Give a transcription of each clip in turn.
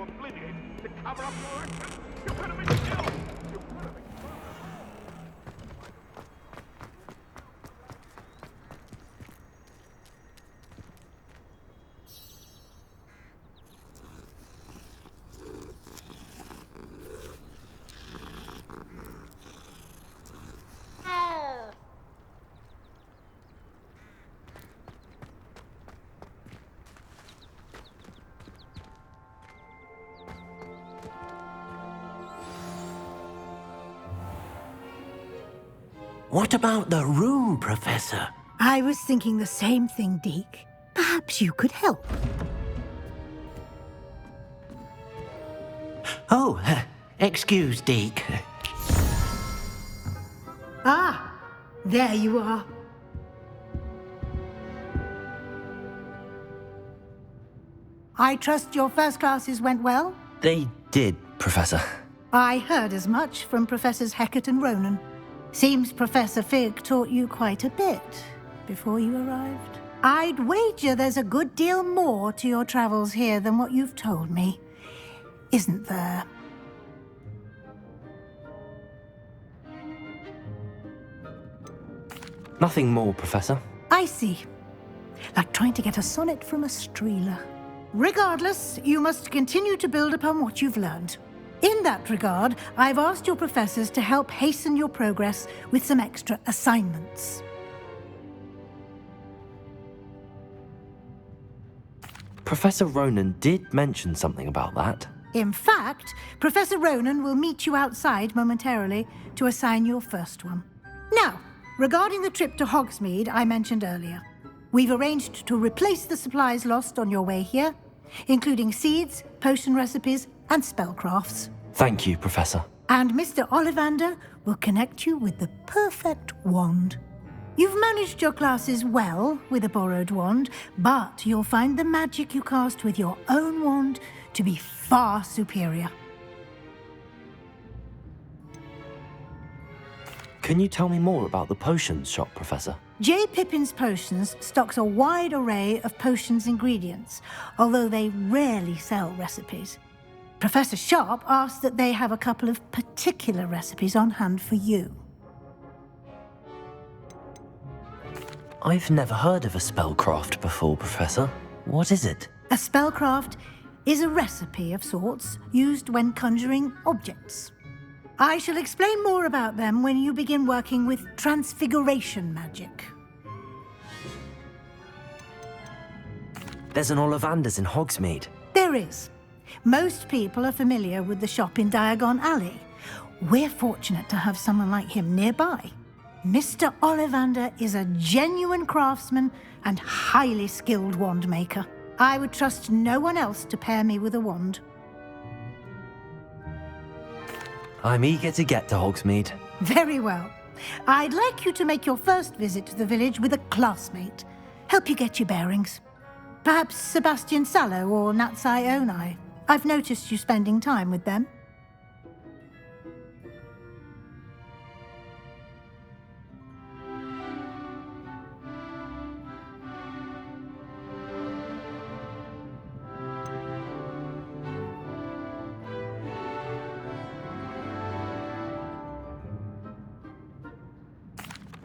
oblivion to cover up your actions. You could have been killed. You could have been. What about the room, Professor? I was thinking the same thing, Deke. Perhaps you could help. Oh, excuse, Deke. Ah, there you are. I trust your first classes went well? They did, Professor. I heard as much from Professors Hecat and Ronan. Seems Professor Fig taught you quite a bit before you arrived. I'd wager there's a good deal more to your travels here than what you've told me, isn't there? Nothing more, Professor. I see. Like trying to get a sonnet from a streeler. Regardless, you must continue to build upon what you've learned. In that regard, I've asked your professors to help hasten your progress with some extra assignments. Professor Ronan did mention something about that. In fact, Professor Ronan will meet you outside momentarily to assign your first one. Now, regarding the trip to Hogsmeade I mentioned earlier, we've arranged to replace the supplies lost on your way here, including seeds, potion recipes, and spellcrafts. Thank you, Professor. And Mr. Ollivander will connect you with the perfect wand. You've managed your classes well with a borrowed wand, but you'll find the magic you cast with your own wand to be far superior. Can you tell me more about the potions shop, Professor? J. Pippin's Potions stocks a wide array of potions ingredients, although they rarely sell recipes. Professor Sharp asked that they have a couple of particular recipes on hand for you. I've never heard of a spellcraft before, Professor. What is it? A spellcraft is a recipe of sorts used when conjuring objects. I shall explain more about them when you begin working with transfiguration magic. There's an Ollivander's in Hogsmeade. There is. Most people are familiar with the shop in Diagon Alley. We're fortunate to have someone like him nearby. Mr. Ollivander is a genuine craftsman and highly skilled wand maker. I would trust no one else to pair me with a wand. I'm eager to get to Hogsmeade. Very well. I'd like you to make your first visit to the village with a classmate. Help you get your bearings. Perhaps Sebastian Sallow or Natsai Onai. I've noticed you spending time with them.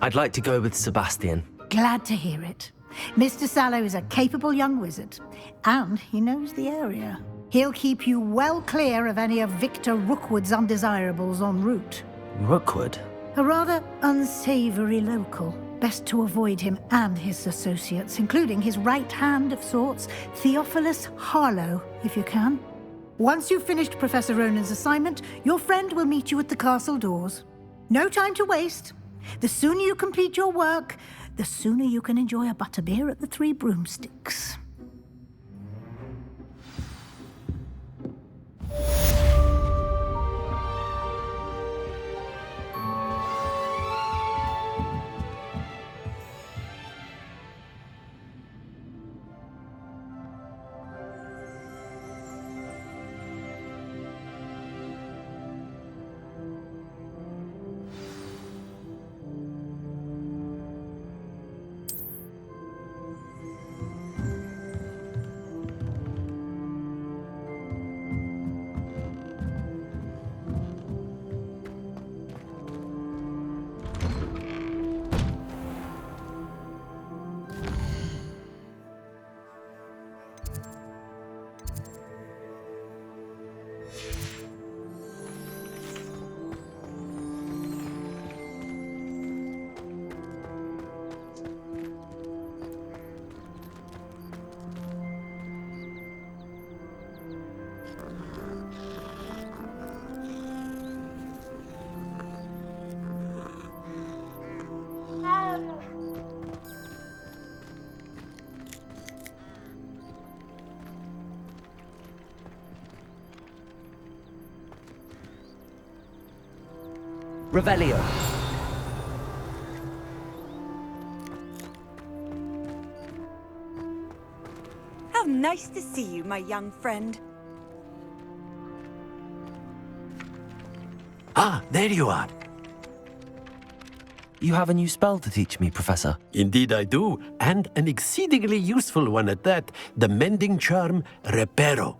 I'd like to go with Sebastian. Glad to hear it. Mr. Sallow is a capable young wizard, and he knows the area. He'll keep you well clear of any of Victor Rookwood's undesirables en route. Rookwood? A rather unsavory local. Best to avoid him and his associates, including his right hand of sorts, Theophilus Harlow, if you can. Once you've finished Professor Ronan's assignment, your friend will meet you at the castle doors. No time to waste. The sooner you complete your work, the sooner you can enjoy a butterbeer at the Three Broomsticks. Revelio. How nice to see you, my young friend. Ah, there you are. You have a new spell to teach me, Professor. Indeed I do, and an exceedingly useful one at that. The mending charm, Reparo.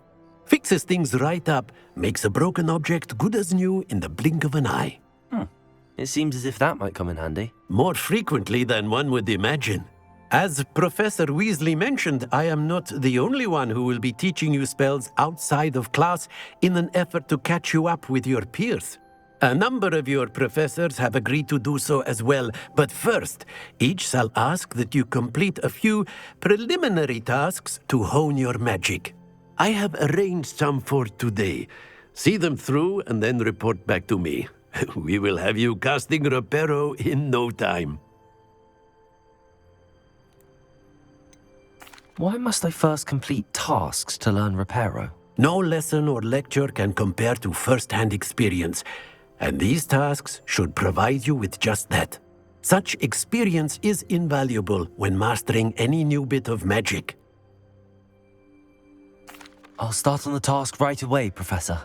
Fixes things right up, makes a broken object good as new in the blink of an eye. It seems as if that might come in handy. More frequently than one would imagine. As Professor Weasley mentioned, I am not the only one who will be teaching you spells outside of class in an effort to catch you up with your peers. A number of your professors have agreed to do so as well, but first, each shall ask that you complete a few preliminary tasks to hone your magic. I have arranged some for today. See them through and then report back to me. We will have you casting Reparo in no time. Why must I first complete tasks to learn Reparo? No lesson or lecture can compare to first-hand experience, and these tasks should provide you with just that. Such experience is invaluable when mastering any new bit of magic. I'll start on the task right away, Professor.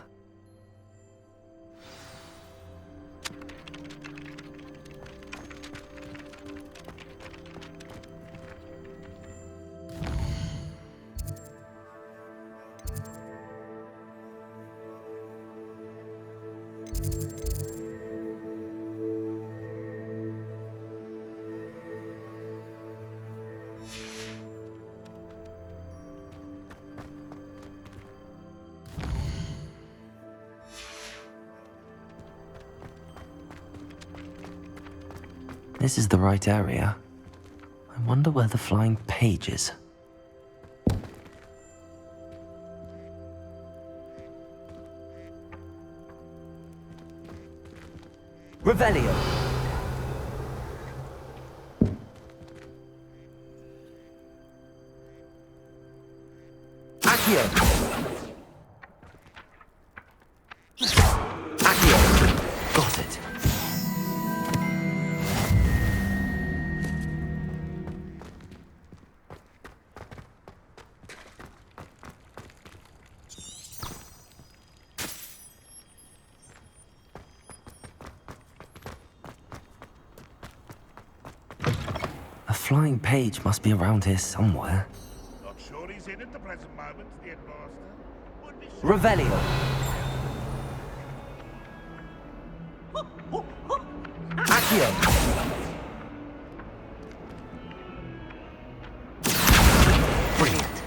This is the right area. I wonder where the flying page is. Revelio. Accio. Accio. Got it. A flying page must be around here somewhere. Not sure he's in at the present moment, the headmaster. Would be Revelio. Accio. Brilliant.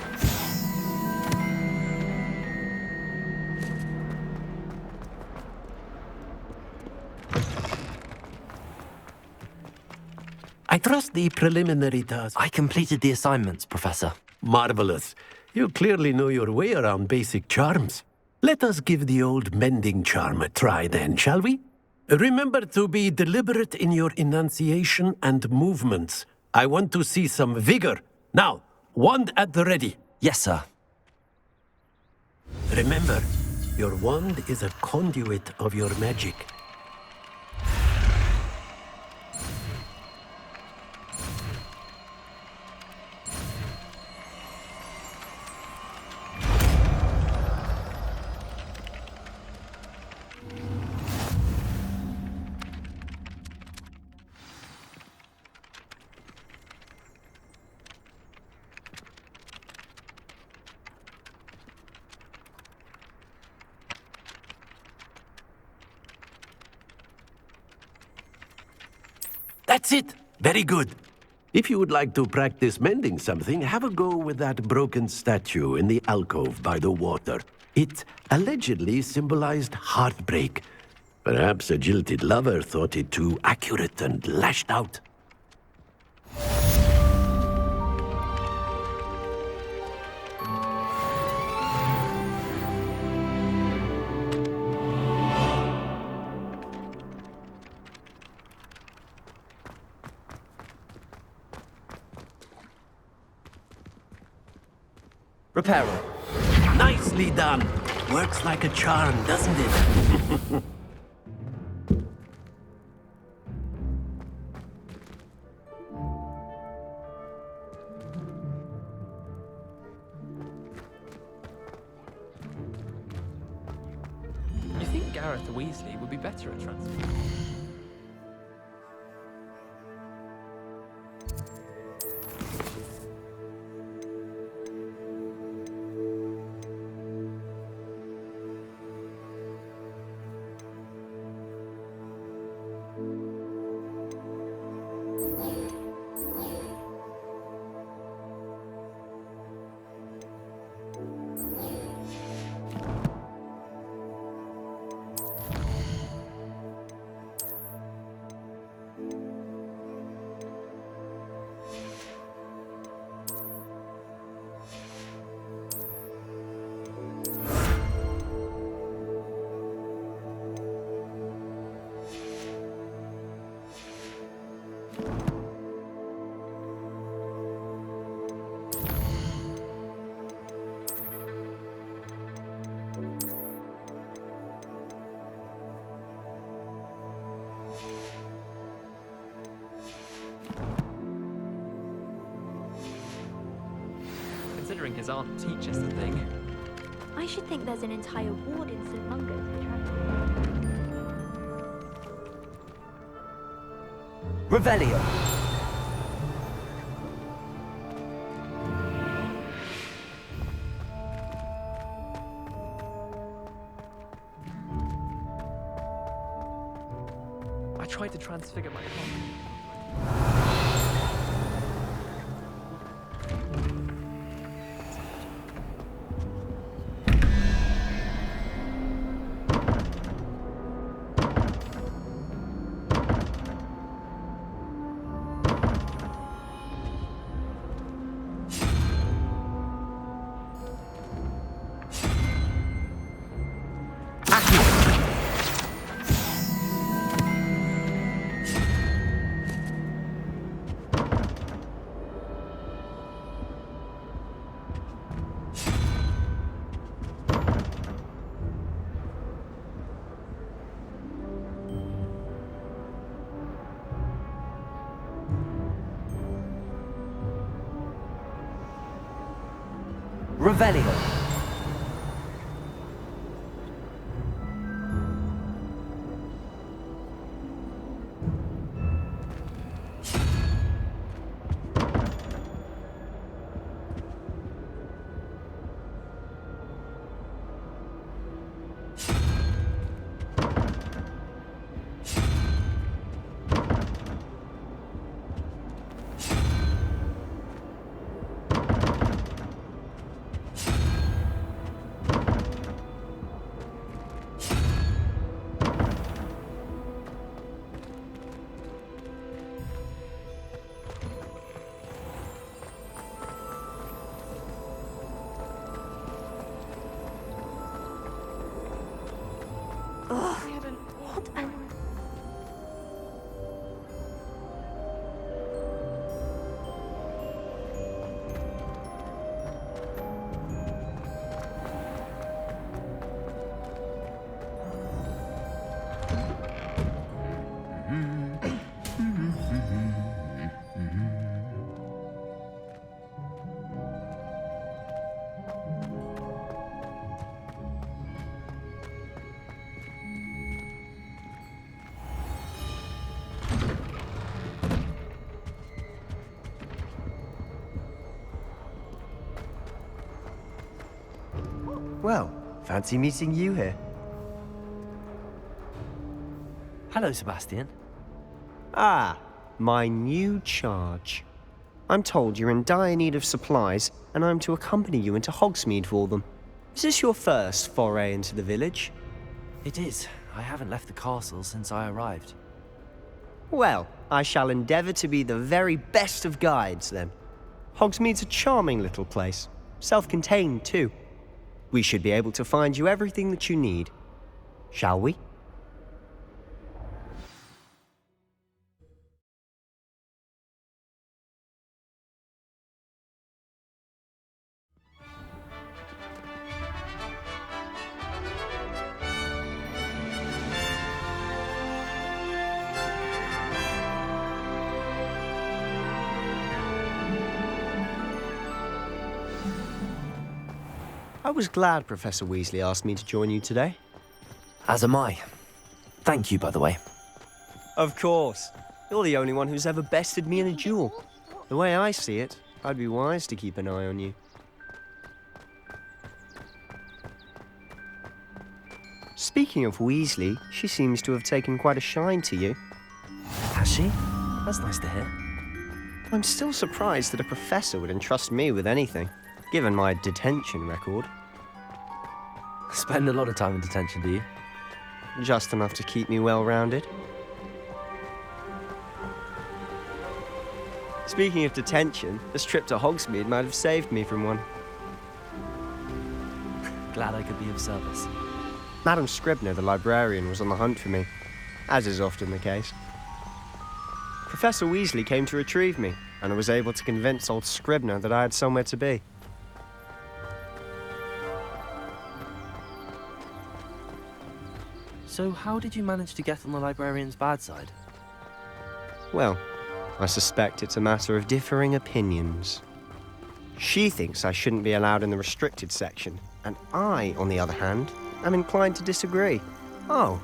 I trust the preliminary task. I completed the assignments, Professor. Marvelous. You clearly know your way around basic charms. Let us give the old mending charm a try then, shall we? Remember to be deliberate in your enunciation and movements. I want to see some vigor. Now, wand at the ready. Yes, sir. Remember, your wand is a conduit of your magic. That's it. Very good. If you would like to practice mending something, have a go with that broken statue in the alcove by the water. It allegedly symbolized heartbreak. Perhaps a jilted lover thought it too accurate and lashed out. Reparo. Nicely done. Works like a charm, doesn't it? Arthur Weasley would be better at transfer. Considering his aunt teaches the thing. I should think there's an entire ward in St. Mungo's for transfer. Revelio. I tried to transfigure my clock. Revelio. Well, fancy meeting you here. Hello, Sebastian. Ah, my new charge. I'm told you're in dire need of supplies, and I'm to accompany you into Hogsmeade for them. Is this your first foray into the village? It is. I haven't left the castle since I arrived. Well, I shall endeavour to be the very best of guides, then. Hogsmeade's a charming little place. Self-contained, too. We should be able to find you everything that you need. Shall we? I was glad Professor Weasley asked me to join you today. As am I. Thank you, by the way. Of course. You're the only one who's ever bested me in a duel. The way I see it, I'd be wise to keep an eye on you. Speaking of Weasley, she seems to have taken quite a shine to you. Has she? That's nice to hear. I'm still surprised that a professor would entrust me with anything, given my detention record. Spend a lot of time in detention, do you? Just enough to keep me well-rounded. Speaking of detention, this trip to Hogsmeade might have saved me from one. Glad I could be of service. Madam Scribner, the librarian, was on the hunt for me, as is often the case. Professor Weasley came to retrieve me, and I was able to convince old Scribner that I had somewhere to be. So how did you manage to get on the librarian's bad side? Well, I suspect it's a matter of differing opinions. She thinks I shouldn't be allowed in the restricted section, and I, on the other hand, am inclined to disagree. Oh,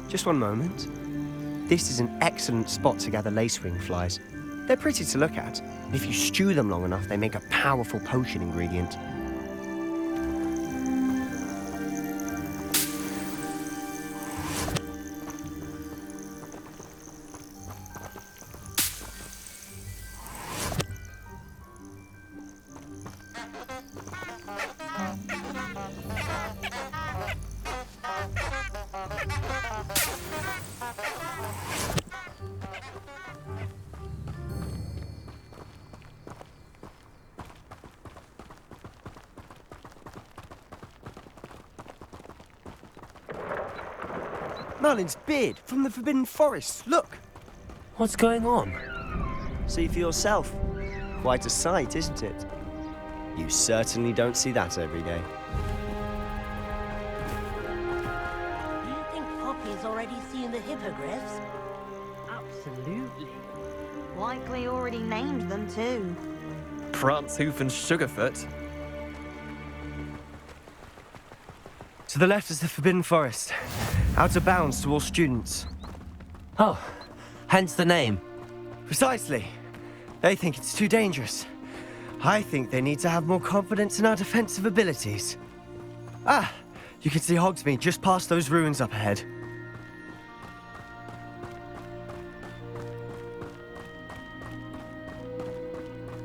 just one moment. This is an excellent spot to gather lacewing flies. They're pretty to look at. If you stew them long enough, they make a powerful potion ingredient. Merlin's beard from the Forbidden Forest. Look! What's going on? See for yourself. Quite a sight, isn't it? You certainly don't see that every day. Do you think Poppy's already seen the hippogriffs? Absolutely. Likely already named them too. Prance, Hoof, and Sugarfoot. To the left is the Forbidden Forest. Out of bounds to all students. Oh, hence the name. Precisely. They think it's too dangerous. I think they need to have more confidence in our defensive abilities. Ah, you can see Hogsmeade just past those ruins up ahead.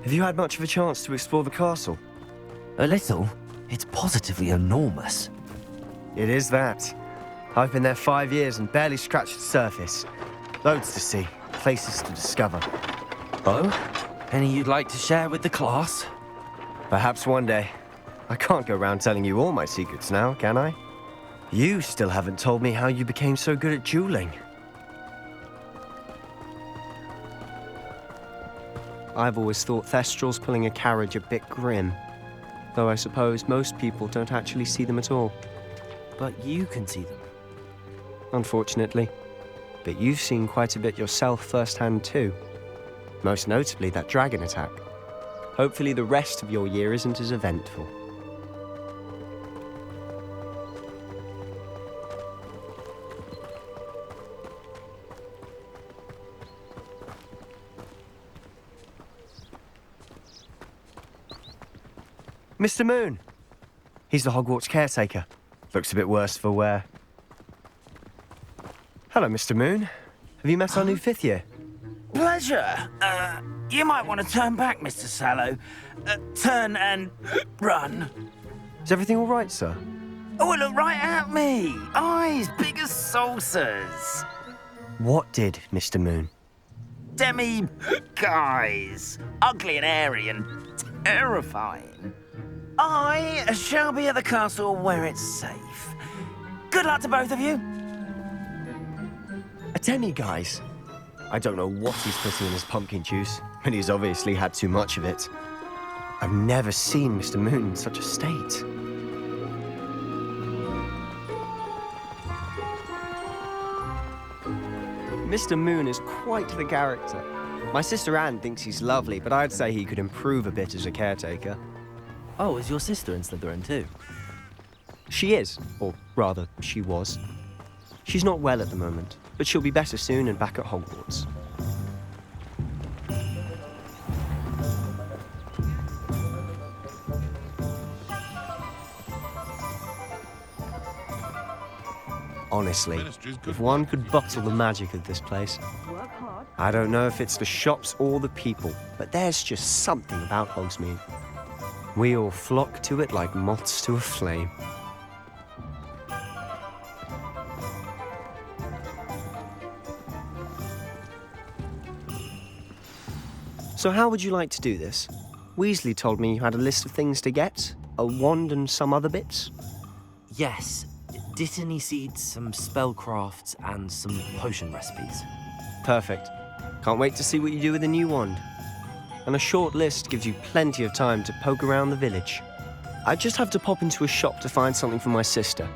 Have you had much of a chance to explore the castle? A little. It's positively enormous. It is that. I've been there 5 years and barely scratched the surface. Loads to see, places to discover. Oh? Any you'd like to share with the class? Perhaps one day. I can't go around telling you all my secrets now, can I? You still haven't told me how you became so good at dueling. I've always thought Thestrals pulling a carriage a bit grim. Though I suppose most people don't actually see them at all. But you can see them. Unfortunately. But you've seen quite a bit yourself firsthand too. Most notably that dragon attack. Hopefully the rest of your year isn't as eventful. Mr. Moon! He's the Hogwarts caretaker. Looks a bit worse for wear. Hello, Mr. Moon. Have you met our new 5th year? Pleasure. You might want to turn back, Mr. Sallow. Turn and run. Is everything all right, sir? Oh, look right at me. Eyes big as saucers. What did, Mr. Moon? Guys. Ugly and hairy and terrifying. I shall be at the castle where it's safe. Good luck to both of you. A demi-guise? I don't know what he's putting in his pumpkin juice, but he's obviously had too much of it. I've never seen Mr. Moon in such a state. Mr. Moon is quite the character. My sister Anne thinks he's lovely, but I'd say he could improve a bit as a caretaker. Oh, is your sister in Slytherin too? She is, or rather, she was. She's not well at the moment, but she'll be better soon and back at Hogwarts. Honestly, if one could bottle the magic of this place. I don't know if it's the shops or the people, but there's just something about Hogsmeade. We all flock to it like moths to a flame. So how would you like to do this? Weasley told me you had a list of things to get, a wand and some other bits. Yes. Dittany seeds, some spellcrafts, and some potion recipes. Perfect. Can't wait to see what you do with the new wand. And a short list gives you plenty of time to poke around the village. I just have to pop into a shop to find something for my sister.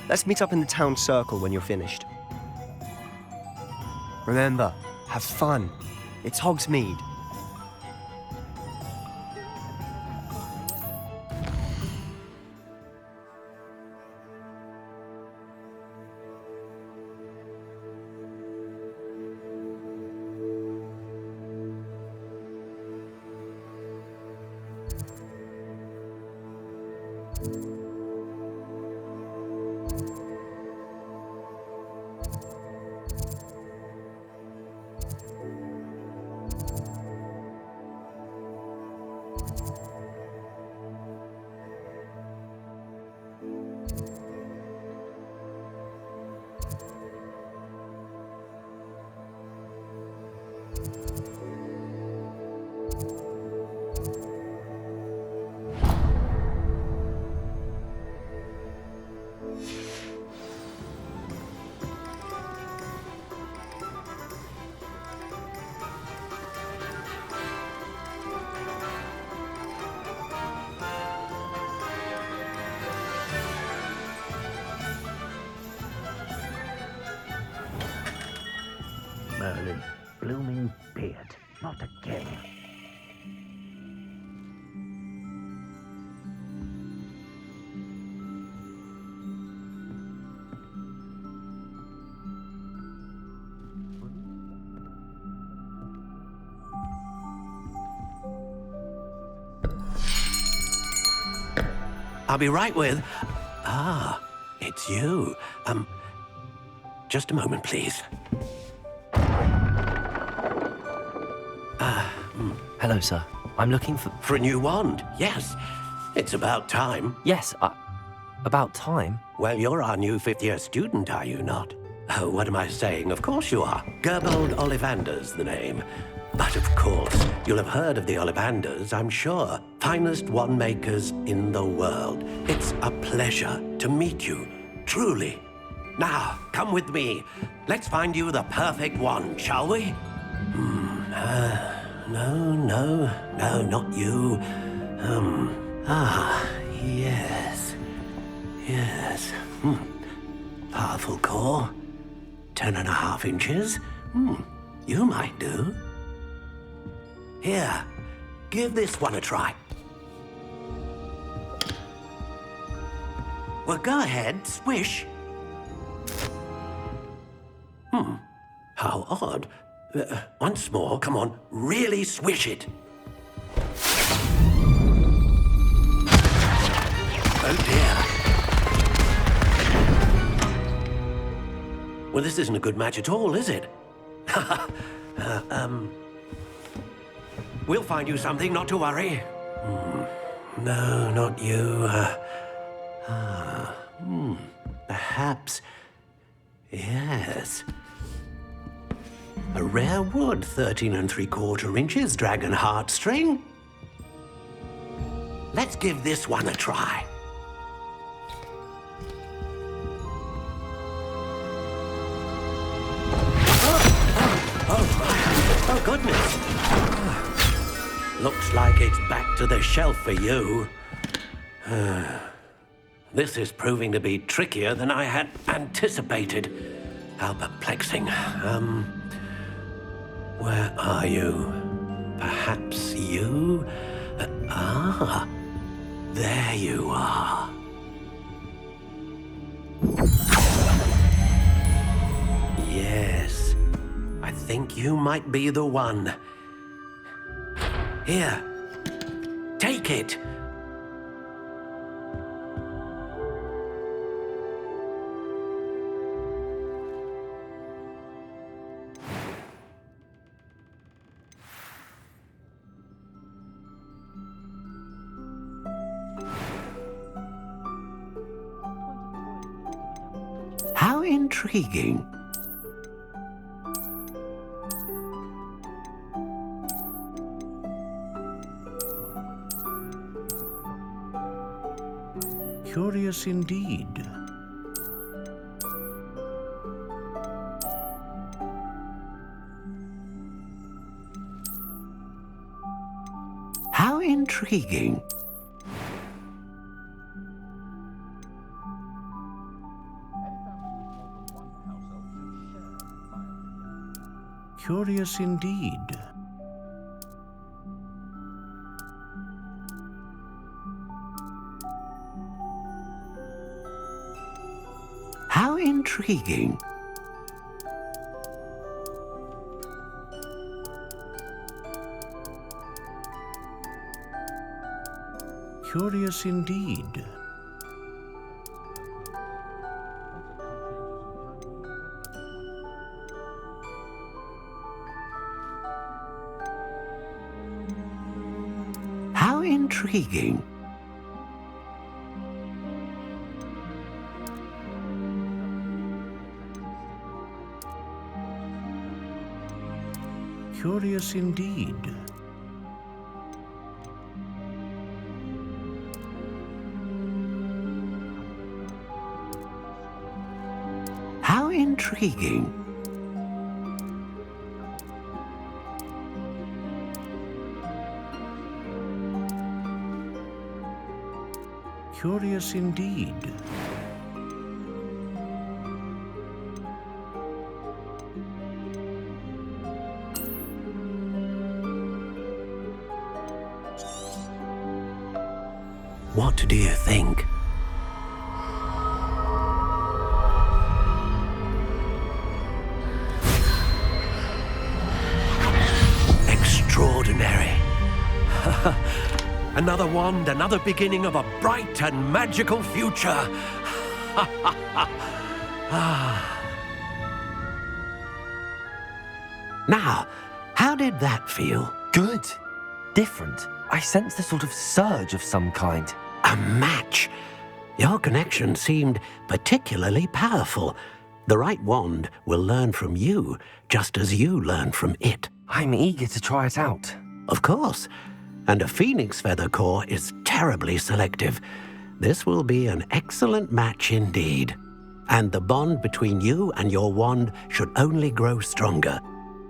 Let's meet up in the town circle when you're finished. Remember, have fun. It's Hogsmeade. Merlin, blooming beard, not again. I'll be right with... Ah, it's you. Just a moment, please. Hello, sir. I'm looking for... For a new wand, yes. It's about time. Yes, about time? Well, you're our new fifth-year student, are you not? Oh, what am I saying? Of course you are. Gerbold Ollivander's the name. But of course, you'll have heard of the Ollivanders, I'm sure. Finest wand makers in the world. It's a pleasure to meet you, truly. Now, come with me. Let's find you the perfect wand, shall we? No, not you. Yes. Powerful core. 10.5 inches. You might do. Here, give this one a try. Well, go ahead, swish. How odd. Once more, come on, really swish it. Oh dear. Well, this isn't a good match at all, is it? We'll find you something, not to worry. No, not you. Perhaps... Yes. A rare wood, 13 3/4 inches, dragon heartstring. Let's give this one a try. Oh, goodness. Looks like it's back to the shelf for you. This is proving to be trickier than I had anticipated. How perplexing. Where are you? Perhaps you? There you are. think you might be the one. Here, take it. How intriguing. Curious indeed. How intriguing. Curious indeed. How intriguing. Curious indeed. How intriguing. Curious indeed. How intriguing. Curious indeed. What do you think? Extraordinary. Another wand, another beginning of a bright and magical future. Now, how did that feel? Good. Different. I sensed a sort of surge of some kind. A match. Your connection seemed particularly powerful. The right wand will learn from you, just as you learn from it. I'm eager to try it out. Of course. And a phoenix feather core is terribly selective. This will be an excellent match indeed. And the bond between you and your wand should only grow stronger.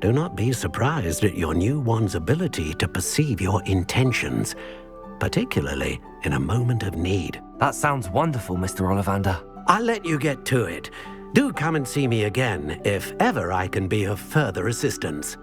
Do not be surprised at your new wand's ability to perceive your intentions, particularly in a moment of need. That sounds wonderful, Mr. Ollivander. I'll let you get to it. Do come and see me again if ever I can be of further assistance.